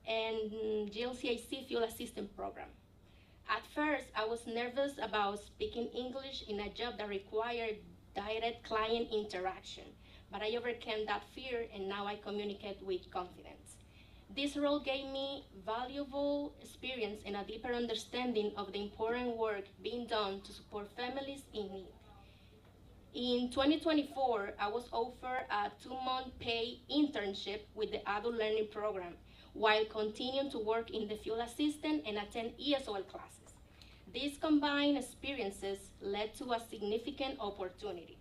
and GLCAC Field Assistant Program. At first, I was nervous about speaking English in a job that required direct client interaction, but I overcame that fear and now I communicate with confidence. This role gave me valuable experience and a deeper understanding of the important work being done to support families in need. In 2024, I was offered a 2-month paid internship with the Adult Learning Program while continuing to work in the field assistant and attend ESOL classes. These combined experiences led to a significant opportunity.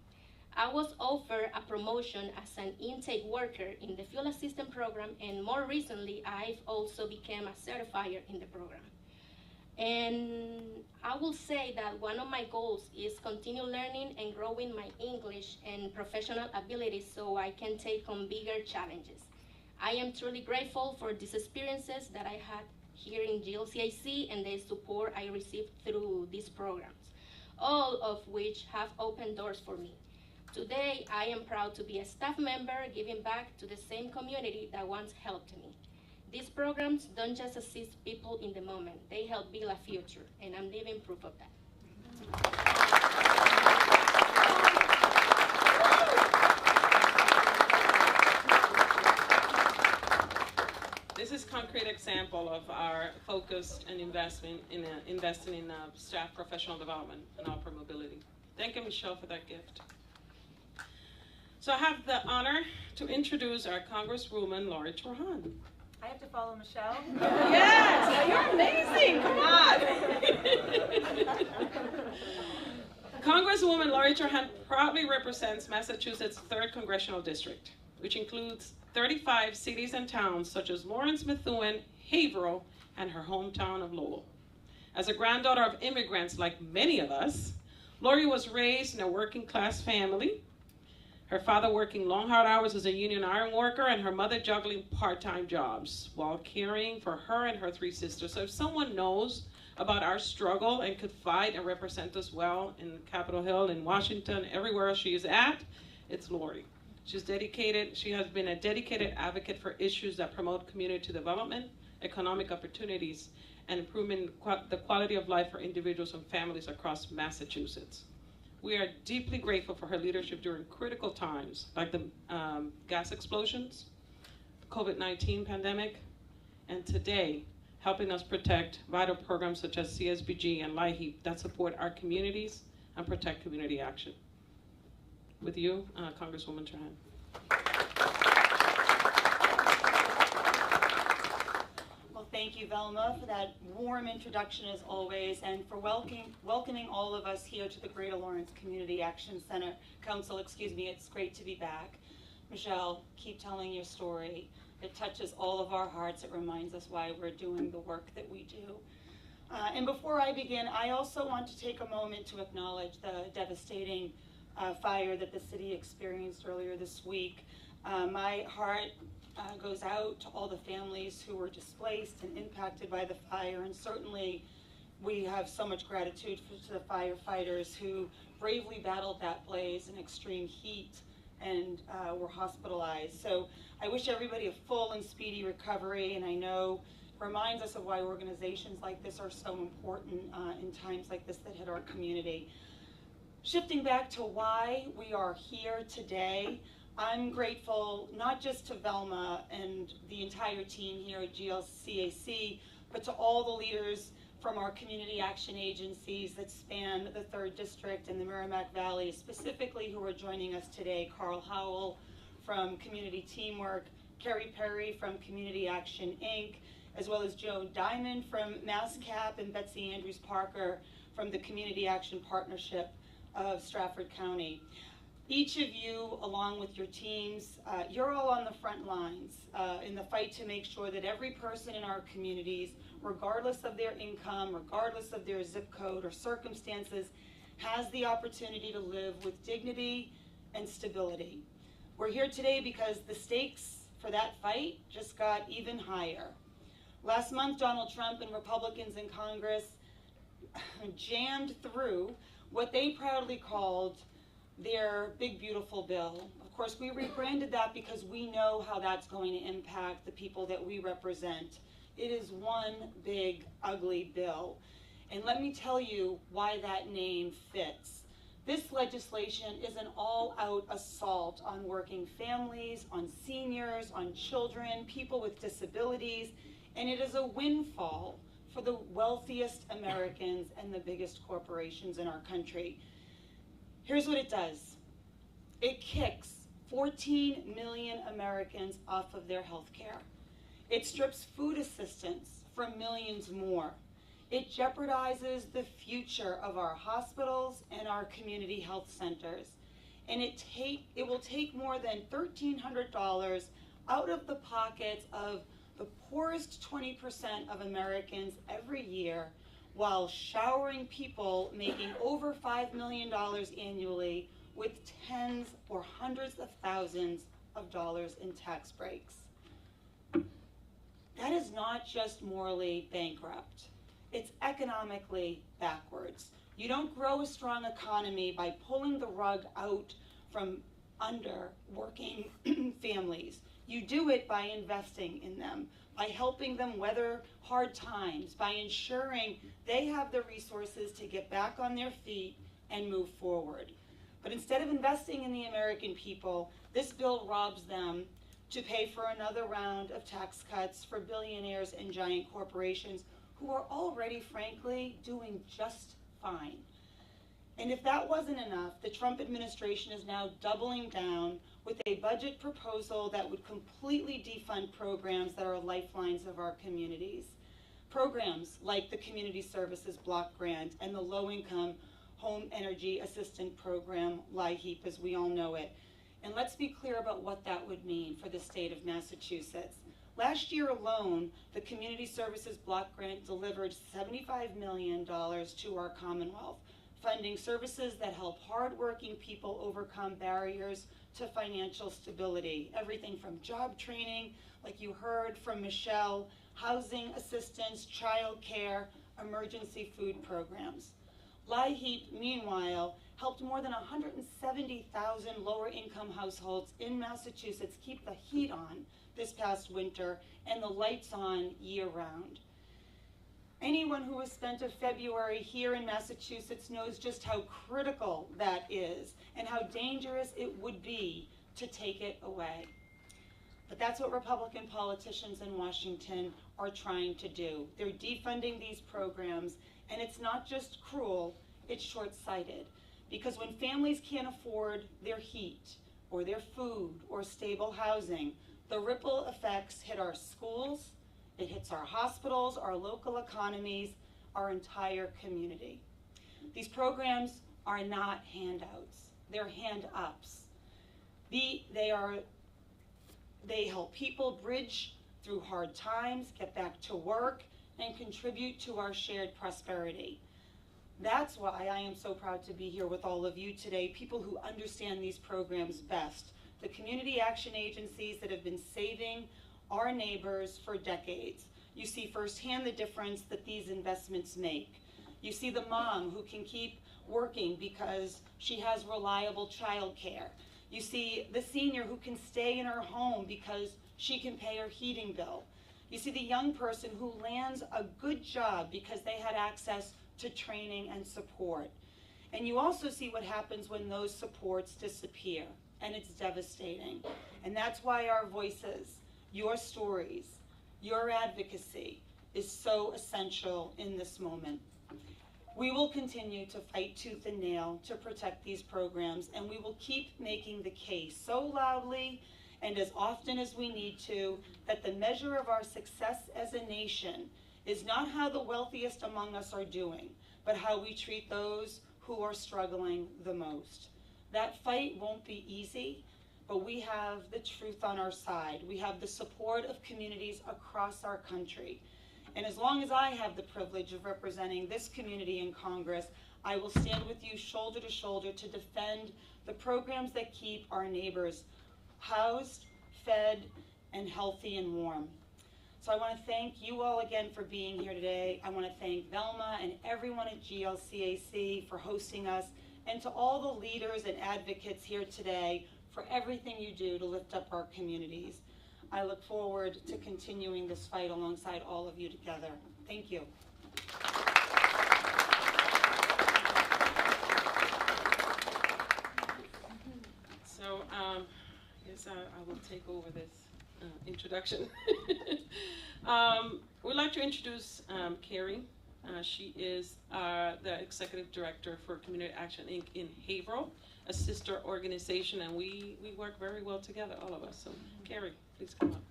I was offered a promotion as an intake worker in the field assistant program, and more recently, I've also become a certifier in the program. And I will say that one of my goals is continue learning and growing my English and professional abilities so I can take on bigger challenges. I am truly grateful for these experiences that I had here in GLCIC and the support I received through these programs, all of which have opened doors for me. Today, I am proud to be a staff member giving back to the same community that once helped me. These programs don't just assist people in the moment, they help build a future, and I'm living proof of that. This is a concrete example of our focus and investment in investing in staff professional development and upper mobility. Thank you, Michelle, for that gift. So I have the honor to introduce our Congresswoman, Lori Torhan. I have to follow Michelle? Yes, you're amazing, come on. Congresswoman Lori Torhan proudly represents Massachusetts' 3rd Congressional District, which includes 35 cities and towns such as Lawrence, Methuen, Haverhill, and her hometown of Lowell. As a granddaughter of immigrants like many of us, Lori was raised in a working class family. Her father working long, hard hours as a union iron worker and her mother juggling part-time jobs while caring for her and her 3 sisters. So if someone knows about our struggle and could fight and represent us well in Capitol Hill, in Washington, everywhere she is at, it's Lori. She's dedicated, she has been a dedicated advocate for issues that promote community development, economic opportunities, and improving the quality of life for individuals and families across Massachusetts. We are deeply grateful for her leadership during critical times like the gas explosions, the COVID-19 pandemic, and today, helping us protect vital programs such as CSBG and LIHEAP that support our communities and protect community action. With you, Congresswoman Torhan. Thank you, Velma, for that warm introduction as always, and for welcoming all of us here to the Greater Lawrence Community Action Center Council. It's great to be back. Michelle, keep telling your story. It touches all of our hearts. It reminds us why we're doing the work that we do. And before I begin, I also want to take a moment to acknowledge the devastating fire that the city experienced earlier this week. My heart goes out to all the families who were displaced and impacted by the fire, and certainly we have so much gratitude to the firefighters who bravely battled that blaze in extreme heat and were hospitalized. So I wish everybody a full and speedy recovery, and I know it reminds us of why organizations like this are so important in times like this that hit our community. Shifting back to why we are here today, I'm grateful not just to Velma and the entire team here at GLCAC, but to all the leaders from our community action agencies that span the 3rd District and the Merrimack Valley, specifically who are joining us today. Carl Howell from Community Teamwork, Carrie Perry from Community Action Inc., as well as Joan Diamond from MassCap and Betsy Andrews Parker from the Community Action Partnership of Stratford County. Each of you, along with your teams, you're all on the front lines in the fight to make sure that every person in our communities, regardless of their income, regardless of their zip code or circumstances, has the opportunity to live with dignity and stability. We're here today because the stakes for that fight just got even higher. Last month, Donald Trump and Republicans in Congress jammed through what they proudly called their big beautiful bill. Of course, we rebranded that because we know how that's going to impact the people that we represent. It is one big, ugly bill. And let me tell you why that name fits. This legislation is an all-out assault on working families, on seniors, on children, people with disabilities, and it is a windfall for the wealthiest Americans and the biggest corporations in our country. Here's what it does. It kicks 14 million Americans off of their health care. It strips food assistance from millions more. It jeopardizes the future of our hospitals and our community health centers. And it will take more than $1,300 out of the pockets of the poorest 20% of Americans every year, while showering people making over $5 million annually with tens or hundreds of thousands of dollars in tax breaks. That is not just morally bankrupt. It's economically backwards. You don't grow a strong economy by pulling the rug out from under working families. You do it by investing in them, by helping them weather hard times, by ensuring they have the resources to get back on their feet and move forward. But instead of investing in the American people, this bill robs them to pay for another round of tax cuts for billionaires and giant corporations who are already, frankly, doing just fine. And if that wasn't enough, the Trump administration is now doubling down with a budget proposal that would completely defund programs that are lifelines of our communities. Programs like the Community Services Block Grant and the Low-Income Home Energy Assistance Program, LIHEAP as we all know it. And let's be clear about what that would mean for the state of Massachusetts. Last year alone, the Community Services Block Grant delivered $75 million to our Commonwealth, funding services that help hardworking people overcome barriers to financial stability. Everything from job training, like you heard from Michelle, housing assistance, child care, emergency food programs. LIHEAP, meanwhile, helped more than 170,000 lower-income households in Massachusetts keep the heat on this past winter and the lights on year-round. Anyone who has spent a February here in Massachusetts knows just how critical that is and how dangerous it would be to take it away. But that's what Republican politicians in Washington are trying to do. They're defunding these programs, and it's not just cruel, it's short-sighted. Because when families can't afford their heat, or their food, or stable housing, the ripple effects hit our schools, it hits our hospitals, our local economies, our entire community. These programs are not handouts, they're hand-ups. They help people bridge through hard times, get back to work, and contribute to our shared prosperity. That's why I am so proud to be here with all of you today, people who understand these programs best, the community action agencies that have been saving our neighbors for decades. You see firsthand the difference that these investments make. You see the mom who can keep working because she has reliable child care. You see the senior who can stay in her home because she can pay her heating bill. You see the young person who lands a good job because they had access to training and support. And you also see what happens when those supports disappear, and it's devastating. And that's why our voices, your stories, your advocacy is so essential in this moment. We will continue to fight tooth and nail to protect these programs, and we will keep making the case so loudly and as often as we need to that the measure of our success as a nation is not how the wealthiest among us are doing, but how we treat those who are struggling the most. That fight won't be easy, but we have the truth on our side. We have the support of communities across our country. And as long as I have the privilege of representing this community in Congress, I will stand with you shoulder to shoulder to defend the programs that keep our neighbors housed, fed, and healthy and warm. So I want to thank you all again for being here today. I want to thank Velma and everyone at GLCAC for hosting us, and to all the leaders and advocates here today for everything you do to lift up our communities. I look forward to continuing this fight alongside all of you together. Thank you. So, yes, I will take over this introduction. We'd like to introduce Carrie. She is the Executive Director for Community Action Inc. in Haverhill, a sister organization, and we work very well together, all of us. So, Carrie, please come up.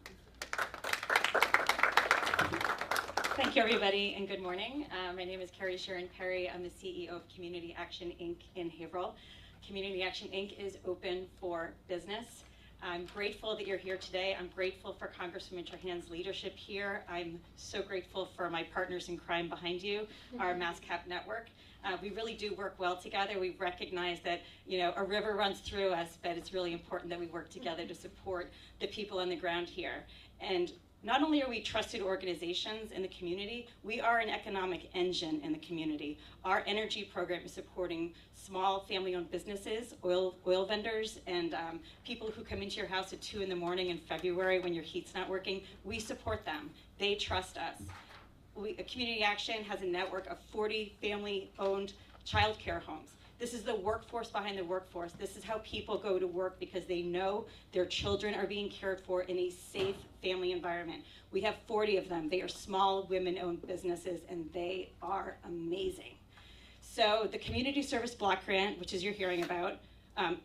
Thank you, everybody, and good morning. My name is Carrie Sharon Perry. I'm the CEO of Community Action Inc. in Haverhill. Community Action Inc. is open for business. I'm grateful that you're here today. I'm grateful for Congresswoman Trahan's leadership here. I'm so grateful for my partners in crime behind you, our MassCap network. We really do work well together. We recognize that, you know, a river runs through us, but it's really important that we work together to support the people on the ground here. And not only are we trusted organizations in the community, we are an economic engine in the community. Our energy program is supporting small family-owned businesses, oil vendors, and people who come into your house at 2 in the morning in February when your heat's not working. We support them. They trust us. Community Action has a network of 40 family-owned childcare homes. This is the workforce behind the workforce. This is how people go to work because they know their children are being cared for in a safe family environment. We have 40 of them. They are small women-owned businesses and they are amazing. So the Community Service Block Grant, which is you're hearing about,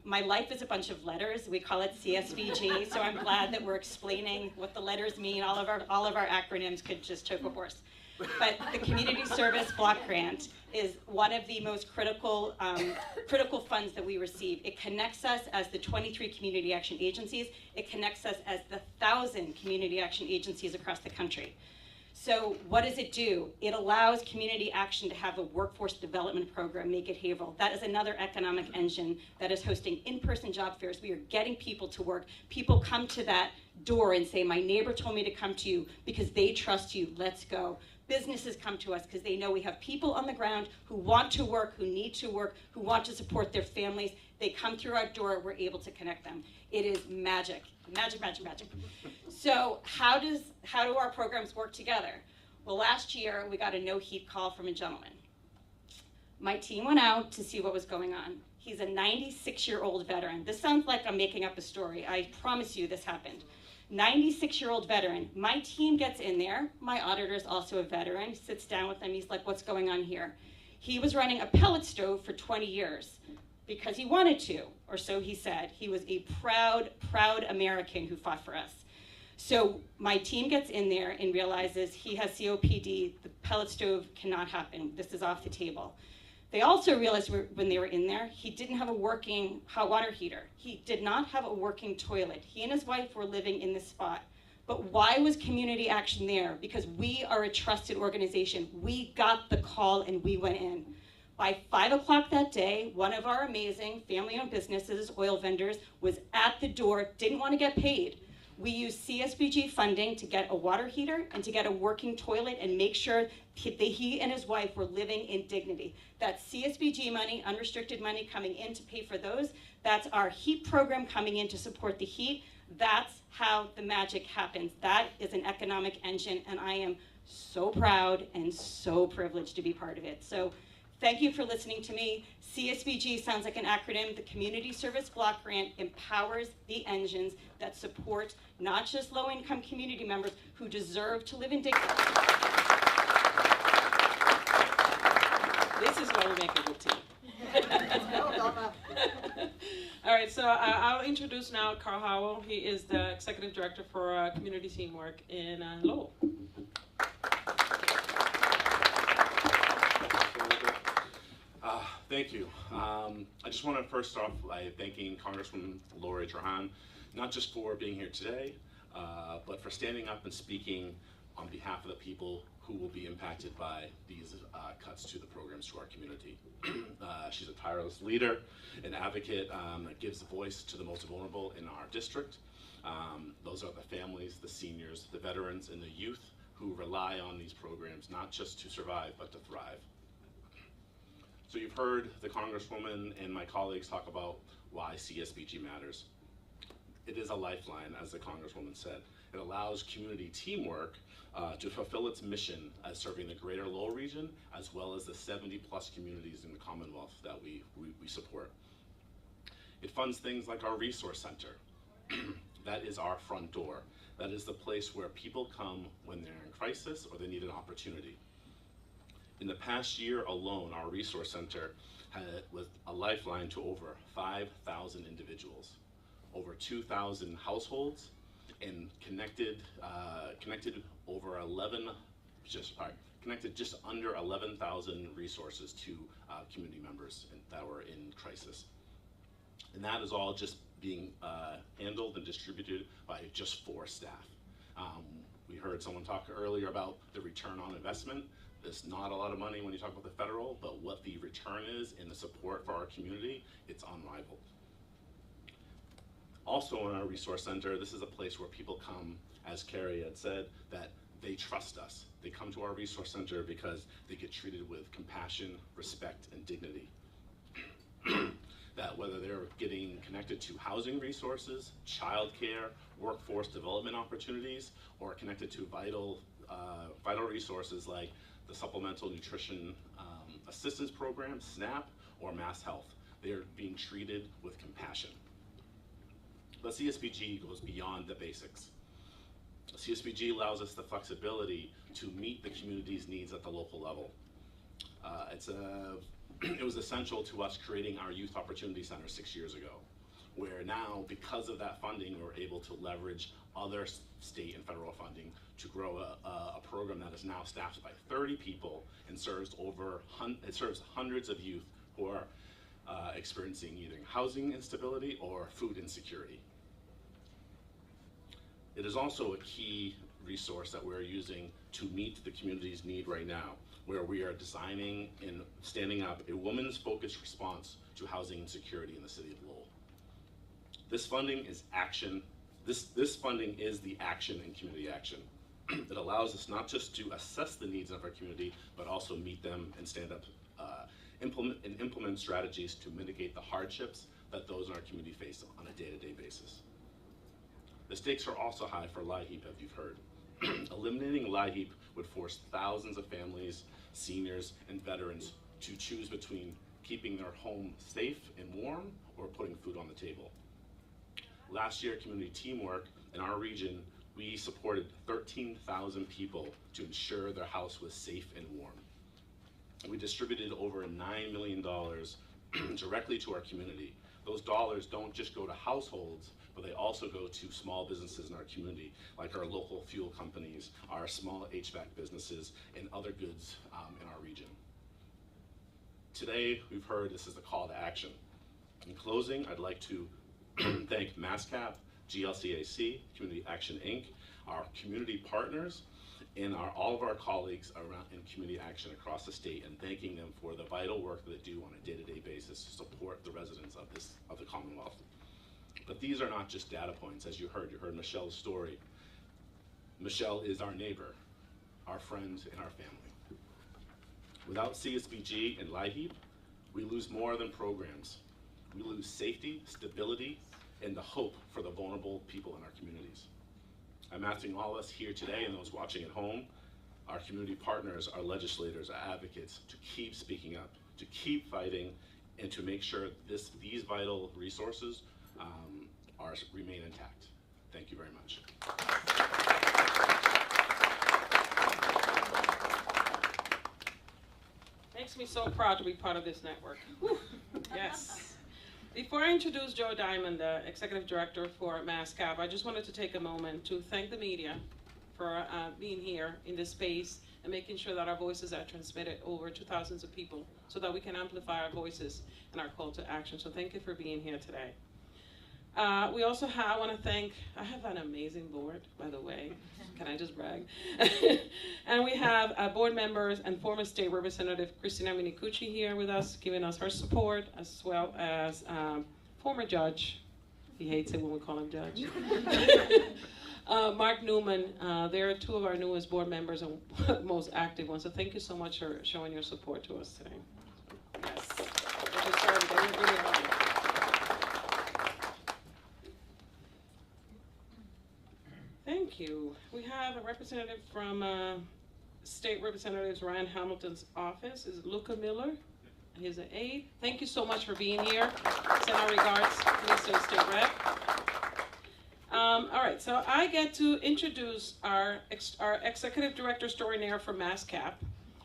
my life is a bunch of letters. We call it CSBG, so I'm glad that we're explaining what the letters mean. All of our acronyms could just choke a horse. But the Community Service Block Grant is one of the most critical funds that we receive. It connects us as the 23 community action agencies. It connects us as the 1,000 community action agencies across the country. So what does it do? It allows community action to have a workforce development program, Make It Haverhill. That is another economic engine that is hosting in-person job fairs. We are getting people to work. People come to that door and say, my neighbor told me to come to you because they trust you, let's go. Businesses come to us because they know we have people on the ground who want to work, who need to work, who want to support their families. They come through our door, we're able to connect them. It is magic, magic, magic, magic. So how do our programs work together? Well, last year we got a no heat call from a gentleman. My team went out to see what was going on. He's a 96-year-old veteran. This sounds like I'm making up a story. I promise you this happened. 96-year-old veteran. My team gets in there. My auditor is also a veteran. Sits down with them. He's like, what's going on here? He was running a pellet stove for 20 years because he wanted to, or so he said. He was a proud, proud American who fought for us. So my team gets in there and realizes he has COPD. The pellet stove cannot happen. This is off the table. They also realized when they were in there, he didn't have a working hot water heater. He did not have a working toilet. He and his wife were living in this spot. But why was Community Action there? Because we are a trusted organization. We got the call and we went in. By 5 o'clock that day, one of our amazing family-owned businesses, oil vendors, was at the door, didn't want to get paid. We used CSBG funding to get a water heater and to get a working toilet and make sure he and his wife were living in dignity. That's CSBG money, unrestricted money coming in to pay for those. That's our heat program coming in to support the heat. That's how the magic happens. That is an economic engine, and I am so proud and so privileged to be part of it. So thank you for listening to me. CSBG sounds like an acronym. The Community Service Block Grant empowers the engines that support not just low-income community members who deserve to live in dignity. This is why we make a good team. All right, so I'll introduce now Carl Howell. He is the Executive Director for Community Teamwork in Lowell. Thank you. I just want to first start off by thanking Congresswoman Lori Trahan, not just for being here today, but for standing up and speaking on behalf of the people who will be impacted by these cuts to the programs to our community. She's a tireless leader, an advocate that gives a voice to the most vulnerable in our district. Those are the families, the seniors, the veterans, and the youth who rely on these programs not just to survive, but to thrive. So you've heard the Congresswoman and my colleagues talk about why CSBG matters. It is a lifeline, as the Congresswoman said. It allows community teamwork to fulfill its mission as serving the greater Lowell region, as well as the 70+ communities in the Commonwealth that we support. It funds things like our resource center. That is our front door. That is the place where people come when they're in crisis or they need an opportunity. In the past year alone, our resource center was a lifeline to over 5,000 individuals, over 2,000 households, and connected just under 11,000 resources to community members that were in crisis. And that is all just being handled and distributed by just 4 staff. We heard someone talk earlier about the return on investment. There's not a lot of money when you talk about the federal, but what the return is in the support for our community, it's unrivaled. Also in our resource center, this is a place where people come, as Carrie had said, that they trust us. They come to our resource center because they get treated with compassion, respect, and dignity. That whether they're getting connected to housing resources, childcare, workforce development opportunities, or connected to vital resources like the Supplemental Nutrition Assistance Program, SNAP, or Mass Health, they are being treated with compassion. But CSBG goes beyond the basics. CSBG allows us the flexibility to meet the community's needs at the local level. It was essential to us creating our Youth Opportunity Center 6 years ago, where now, because of that funding, we're able to leverage other state and federal funding to grow a program that is now staffed by 30 people and serves hundreds of youth who are experiencing either housing instability or food insecurity. It is also a key resource that we're using to meet the community's need right now, where we are designing and standing up a women's focused response to housing insecurity in the city of Lowell. This funding is action. This funding is the action in community action. It allows us not just to assess the needs of our community, but also meet them and stand up, implement strategies to mitigate the hardships that those in our community face on a day-to-day basis. The stakes are also high for LIHEAP, as you've heard. Eliminating LIHEAP would force thousands of families, seniors, and veterans to choose between keeping their home safe and warm or putting food on the table. Last year, community teamwork in our region, we supported 13,000 people to ensure their house was safe and warm. We distributed over $9 million directly to our community. Those dollars don't just go to households, but they also go to small businesses in our community, like our local fuel companies, our small HVAC businesses, and other goods in our region. Today, we've heard this is the call to action. In closing, I'd like to thank MassCap, GLCAC, Community Action Inc., our community partners, and all of our colleagues around in community action across the state, and thanking them for the vital work that they do on a day-to-day basis to support the residents of the Commonwealth. But these are not just data points, as you heard Michelle's story. Michelle is our neighbor, our friend, and our family. Without CSBG and LIHEAP, we lose more than programs. We lose safety, stability, and the hope for the vulnerable people in our communities. I'm asking all of us here today and those watching at home, our community partners, our legislators, our advocates, to keep speaking up, to keep fighting, and to make sure these vital resources remain intact. Thank you very much. Makes me so proud to be part of this network. Whew. Yes. Before I introduce Joe Diamond, the Executive Director for MassCap, I just wanted to take a moment to thank the media for being here in this space and making sure that our voices are transmitted over to thousands of people so that we can amplify our voices and our call to action. So thank you for being here today. We also I want to thank, I have an amazing board, by the way. Can I just brag? And we have board members and former State Representative Christina Minicucci here with us, giving us her support, as well as former judge, he hates it when we call him judge, Mark Newman. They're two of our newest board members and most active ones, so thank you so much for showing your support to us today. Yes, they work really hard. Thank you. We have a representative from State Representative Ryan Hamilton's office. Is Luca Miller? He's an aide. Thank you so much for being here. Send our regards to the State Rep. All right, so I get to introduce our Executive Director extraordinaire for MassCap.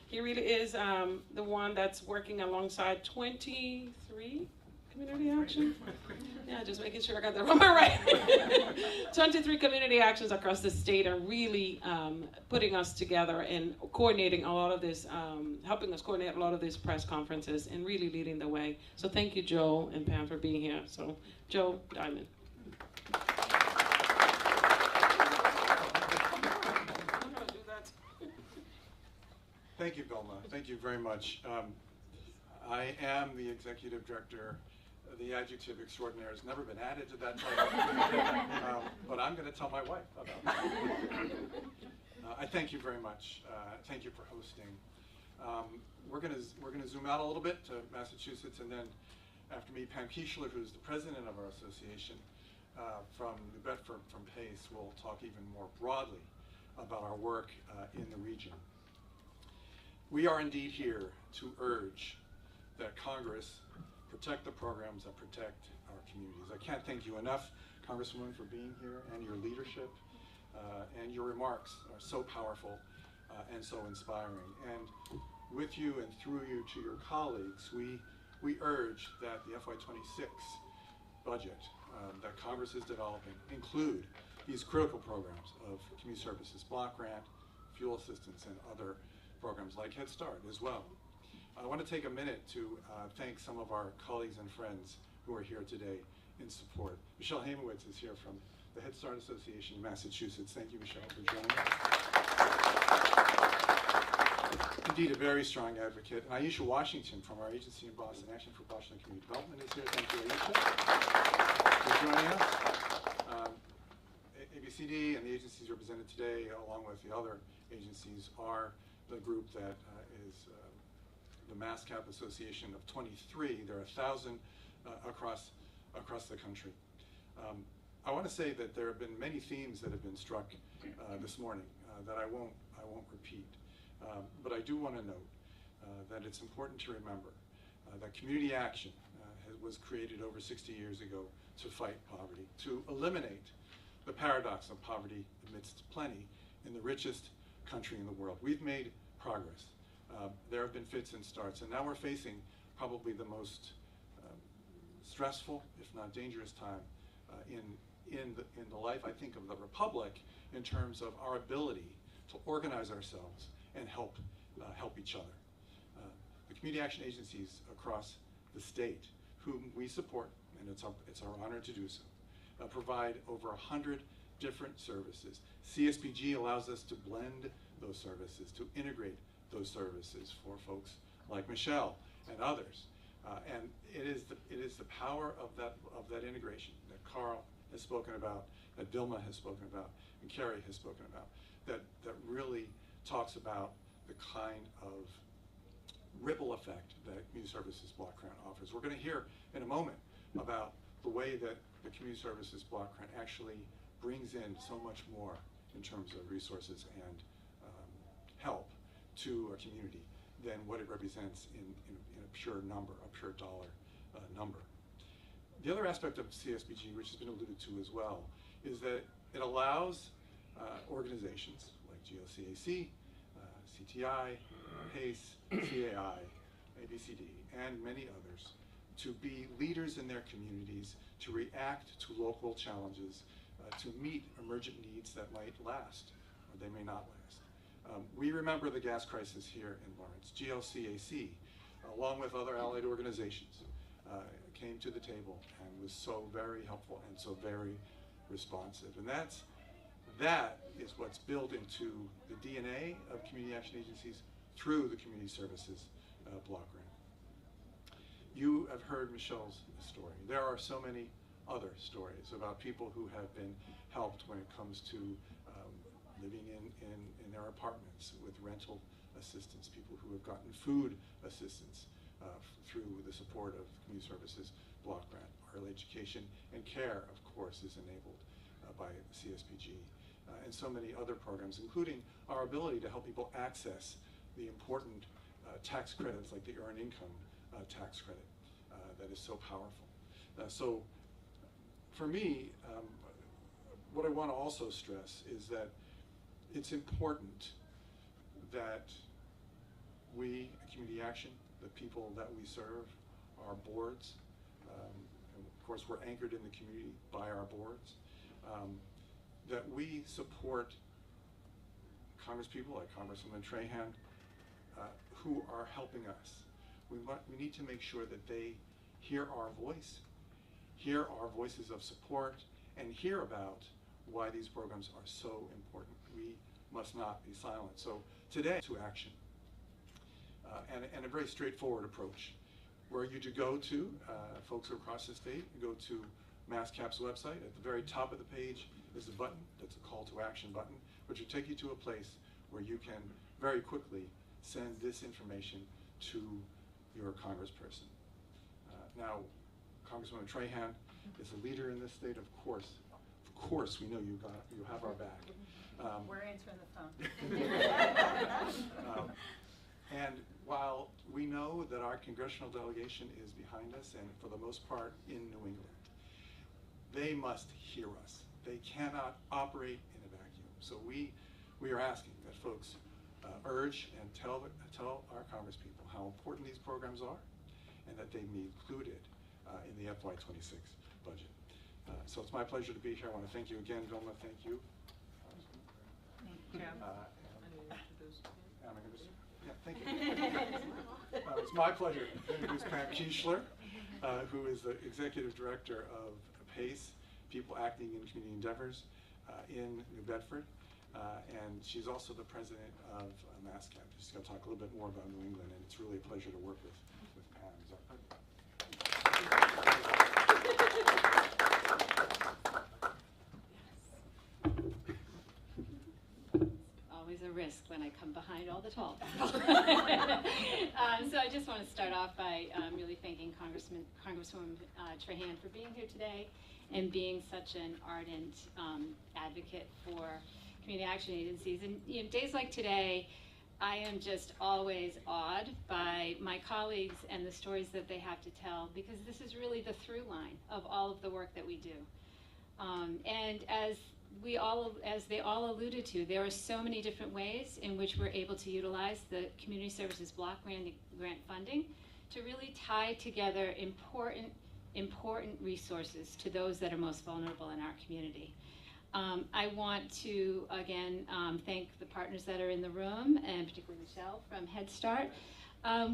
He really is the one that's working alongside 23 community action? Yeah, just making sure I got the number right. 23 community actions across the state are really putting us together and coordinating a lot of this, helping us coordinate a lot of these press conferences and really leading the way. So thank you, Joe and Pam, for being here. So, Joe Diamond. Thank you, Vilma. Thank you very much. I am the Executive Director. The adjective extraordinaire has never been added to that title, but I'm going to tell my wife about that. I thank you very much. Thank you for hosting. We're going to zoom out a little bit to Massachusetts, and then after me, Pam Kiesler, who's the president of our association from New Bedford, from PACE, will talk even more broadly about our work in the region. We are indeed here to urge that Congress protect the programs that protect our communities. I can't thank you enough, Congresswoman, for being here, and your leadership and your remarks are so powerful and so inspiring. And with you and through you to your colleagues, we urge that the FY26 budget that Congress is developing include these critical programs of community services, block grant, fuel assistance, and other programs like Head Start as well. I want to take a minute to thank some of our colleagues and friends who are here today in support. Michelle Hamowitz is here from the Head Start Association in Massachusetts. Thank you, Michelle, for joining us. Indeed, a very strong advocate. And Aisha Washington from our agency in Boston, Action for Boston Community Development, is here. Thank you, Aisha, for joining us. ABCD and the agencies represented today, along with the other agencies, are the group that is the MassCap Association of 23. There are 1,000 across the country. I want to say that there have been many themes that have been struck this morning that I won't repeat. But I do want to note that it's important to remember that community action was created over 60 years ago to fight poverty, to eliminate the paradox of poverty amidst plenty in the richest country in the world. We've made progress. There have been fits and starts, and now we're facing probably the most stressful, if not dangerous, time in the life, I think, of the Republic in terms of our ability to organize ourselves and help each other. The community action agencies across the state, whom we support, and it's our honor to do so, provide over 100 different services. CSPG allows us to blend those services, to integrate those services for folks like Michelle and others. And it is the power of that integration that Carl has spoken about, that Vilma has spoken about, and Carrie has spoken about, that really talks about the kind of ripple effect that Community Services Block Grant offers. We're going to hear in a moment about the way that the Community Services Block Grant actually brings in so much more in terms of resources and help to a community than what it represents in a pure number, a pure dollar number. The other aspect of CSBG, which has been alluded to as well, is that it allows organizations like GLCAC, CTI, PACE, CAI, ABCD, and many others to be leaders in their communities, to react to local challenges, to meet emergent needs that might last, or they may not last. We remember the gas crisis here in Lawrence. GLCAC, along with other allied organizations, came to the table and was so very helpful and so very responsive. And that is what's built into the DNA of community action agencies through the Community Services Block Grant. You have heard Michelle's story. There are so many other stories about people who have been helped when it comes to living in their apartments with rental assistance, people who have gotten food assistance through the support of Community Services Block Grant. Early education and care, of course, is enabled by CSPG. and so many other programs, including our ability to help people access the important tax credits like the earned income tax credit that is so powerful. So for me, what I want to also stress is that it's important that we, Community Action, the people that we serve, our boards, and of course we're anchored in the community by our boards, that we support congresspeople like Congresswoman Trahan who are helping us. We need to make sure that they hear our voice, hear our voices of support, and hear about why these programs are so important. We must not be silent. So today, to action, and a very straightforward approach. Where you to go to, folks across the state, go to MassCap's website. At the very top of the page is a button that's a call to action button, which will take you to a place where you can very quickly send this information to your congressperson. Now, Congresswoman Trahan is a leader in this state. Of course, we know you have our back. We're answering the phone. And while we know that our congressional delegation is behind us, and for the most part in New England, they must hear us. They cannot operate in a vacuum. So we are asking that folks urge and tell our congresspeople how important these programs are, and that they be included in the FY26 budget. So it's my pleasure to be here. I want to thank you again, Vilma. Thank you. Thank you. It's my pleasure to introduce Pam Kiesler, who is the Executive Director of PACE, People Acting in Community Endeavors, in New Bedford. And she's also the president of MassCap. She's going to talk a little bit more about New England, and it's really a pleasure to work with Pam. Always a risk when I come behind all the tall people. So I just want to start off by really thanking Congresswoman Trahan for being here today and being such an ardent advocate for community action agencies. And days like today, I am just always awed by my colleagues and the stories that they have to tell, because this is really the through line of all of the work that we do. And as they all alluded to, there are so many different ways in which we're able to utilize the Community Services Block Grant funding to really tie together important resources to those that are most vulnerable in our community. I want to, again, thank the partners that are in the room, and particularly Michelle from Head Start.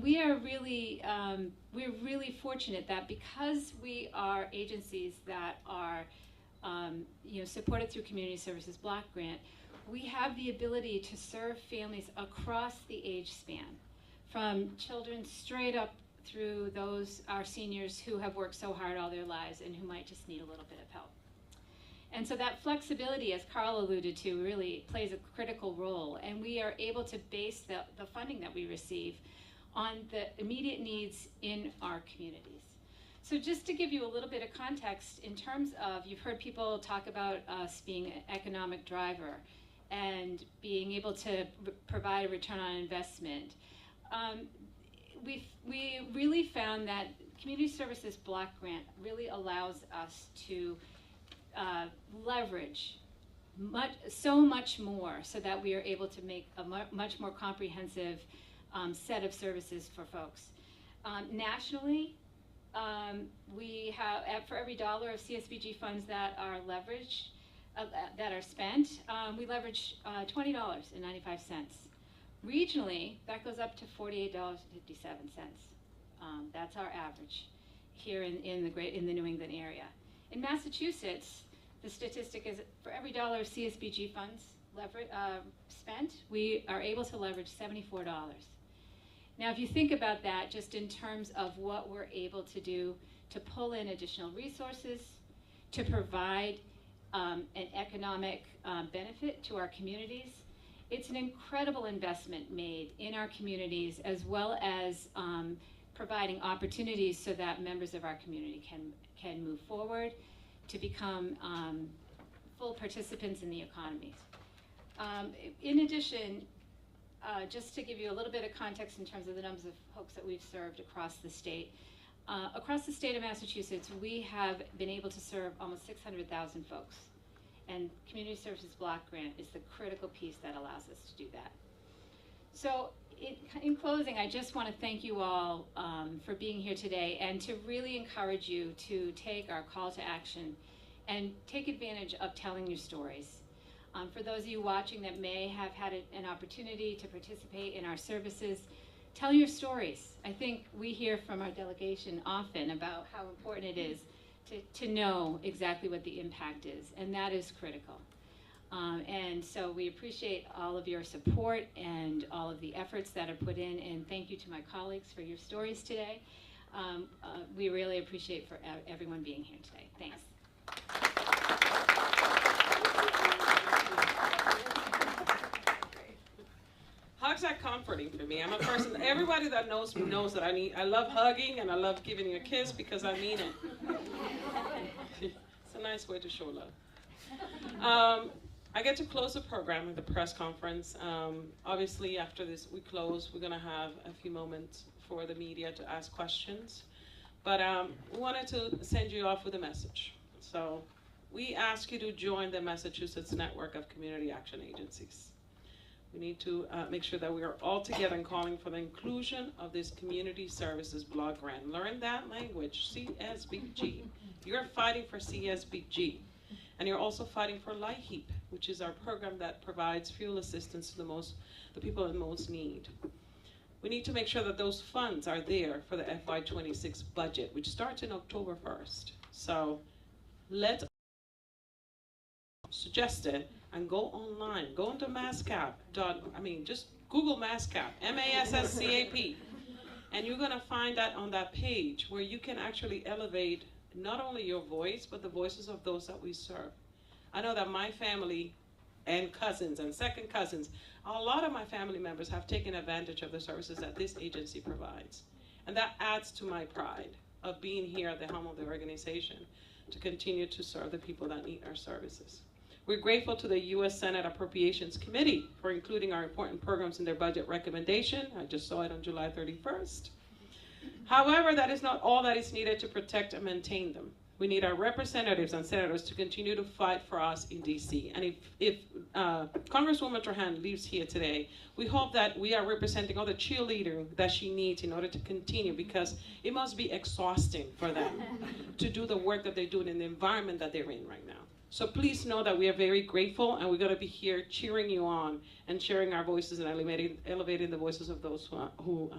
We're really fortunate that because we are agencies that are supported through Community Services Block Grant, we have the ability to serve families across the age span, from children straight up through our seniors who have worked so hard all their lives and who might just need a little bit of help. And so that flexibility, as Carl alluded to, really plays a critical role, and we are able to base the funding that we receive on the immediate needs in our communities. So just to give you a little bit of context in terms of, you've heard people talk about us being an economic driver and being able to provide a return on investment. We really found that Community Services Block Grant really allows us to leverage so much more, so that we are able to make a much more comprehensive set of services for folks. Nationally, we have, for every dollar of CSBG funds that are leveraged, that are spent, we leverage $20.95. Regionally, that goes up to $48.57. That's our average here in the New England area. In Massachusetts, the statistic is for every dollar of CSBG funds spent, we are able to leverage $74. Now, if you think about that just in terms of what we're able to do to pull in additional resources, to provide an economic benefit to our communities, it's an incredible investment made in our communities, as well as providing opportunities so that members of our community can move forward to become full participants in the economy. In addition, just to give you a little bit of context in terms of the numbers of folks that we've served across the state of Massachusetts, we have been able to serve almost 600,000 folks. And Community Services Block Grant is the critical piece that allows us to do that. So in closing, I just want to thank you all for being here today and to really encourage you to take our call to action and take advantage of telling your stories. For those of you watching that may have had an opportunity to participate in our services, tell your stories. I think we hear from our delegation often about how important it is to know exactly what the impact is, and that is critical. And so we appreciate all of your support and all of the efforts that are put in, and thank you to my colleagues for your stories today. We really appreciate for everyone being here today. Thanks. Hugs are comforting for me. I'm a person, everybody that knows me knows that I love hugging and I love giving you a kiss because I mean it. It's a nice way to show love. I get to close the program with the press conference. Obviously, after this we close, we're going to have a few moments for the media to ask questions. But we wanted to send you off with a message. So we ask you to join the Massachusetts Network of Community Action Agencies. We need to make sure that we are all together and calling for the inclusion of this Community Services Block Grant. Learn that language, CSBG. You're fighting for CSBG. And you're also fighting for LIHEAP, which is our program that provides fuel assistance to the people in most need. We need to make sure that those funds are there for the FY26 budget, which starts in October 1st. So let's suggest it and go online. Go into MassCap. Just Google MassCap, MASSCAP. And you're going to find that on that page where you can actually elevate not only your voice, but the voices of those that we serve. I know that my family and cousins and second cousins, a lot of my family members have taken advantage of the services that this agency provides. And that adds to my pride of being here at the helm of the organization to continue to serve the people that need our services. We're grateful to the U.S. Senate Appropriations Committee for including our important programs in their budget recommendation. I just saw it on July 31st. However, that is not all that is needed to protect and maintain them. We need our representatives and senators to continue to fight for us in D.C. And if Congresswoman Trahan leaves here today, we hope that we are representing all the cheerleading that she needs in order to continue, because it must be exhausting for them to do the work that they're doing in the environment that they're in right now. So please know that we are very grateful, and we're going to be here cheering you on and sharing our voices and elevating the voices of those who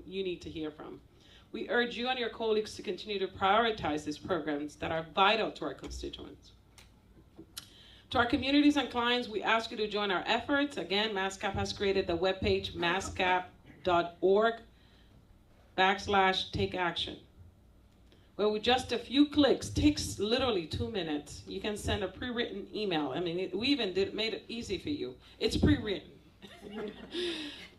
you need to hear from. We urge you and your colleagues to continue to prioritize these programs that are vital to our constituents. To our communities and clients, we ask you to join our efforts. Again, MassCap has created the webpage masscap.org/takeaction. Where with just a few clicks, takes literally 2 minutes, you can send a pre-written email. We even made it easy for you. It's pre-written.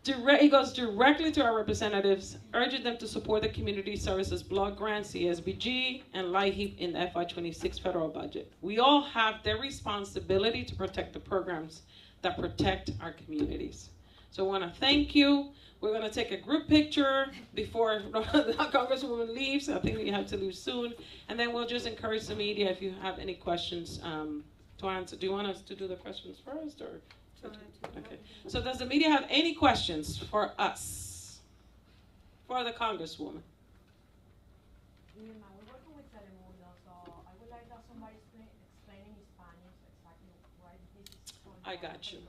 It goes directly to our representatives, urging them to support the Community Services Block Grant, CSBG, and LIHEAP in the FY26 federal budget. We all have their responsibility to protect the programs that protect our communities. So I want to thank you. We're going to take a group picture before the Congresswoman leaves. I think we have to leave soon. And then we'll just encourage the media if you have any questions to answer. Do you want us to do the questions first, or? Okay. So does the media have any questions for us, for the Congresswoman? We're working with Telemundo, so I would like that somebody explain in Spanish exactly why this is going on. I got you.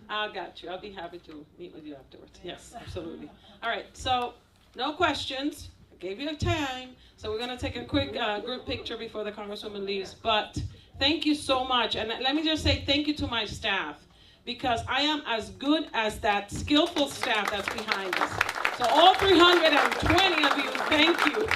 I got you. I'll be happy to meet with you afterwards. Yes, absolutely. All right, so no questions. I gave you time. So we're going to take a quick group picture before the Congresswoman leaves. But thank you so much. And let me just say thank you to my staff, because I am as good as that skillful staff that's behind us. So all 320 of you, thank you.